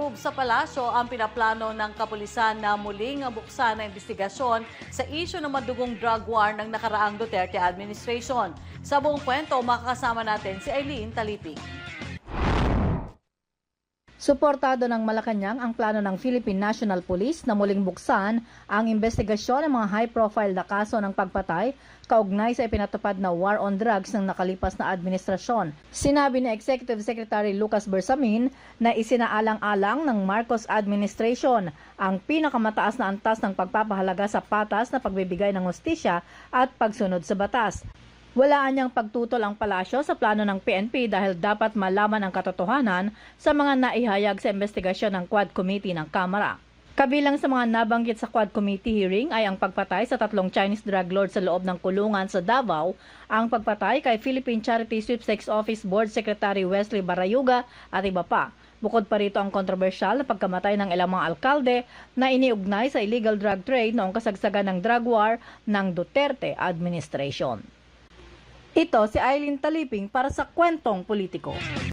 Approve sa palasyo ang pinaplano ng kapulisan na muling buksan na investigasyon sa isyu ng madugong drug war ng nakaraang Duterte administration. Sa buong kwento, makakasama natin si Eileen Taliping. Suportado ng Malacanang ang plano ng Philippine National Police na muling buksan ang investigasyon ng mga high-profile na kaso ng pagpatay kaugnay sa ipinatupad na war on drugs ng nakalipas na administrasyon. Sinabi ni Executive Secretary Lucas Bersamin na isinaalang-alang ng Marcos administration ang pinakamataas na antas ng pagpapahalaga sa patas na pagbibigay ng hustisya at pagsunod sa batas. Walaan niyang pagtutol ang palasyo sa plano ng PNP dahil dapat malaman ang katotohanan sa mga naihayag sa investigasyon ng Quad Committee ng Kamara. Kabilang sa mga nabanggit sa Quad Committee hearing ay ang pagpatay sa 3 Chinese drug lords sa loob ng kulungan sa Davao, ang pagpatay kay Philippine Charity Sweepstakes Office Board Secretary Wesley Barayuga at iba pa. Bukod pa rito ang kontrobersyal na pagkamatay ng ilang mga alkalde na iniugnay sa illegal drug trade noong kasagsagan ng drug war ng Duterte administration. Ito si Eileen Taliping para sa Kwentong Politiko.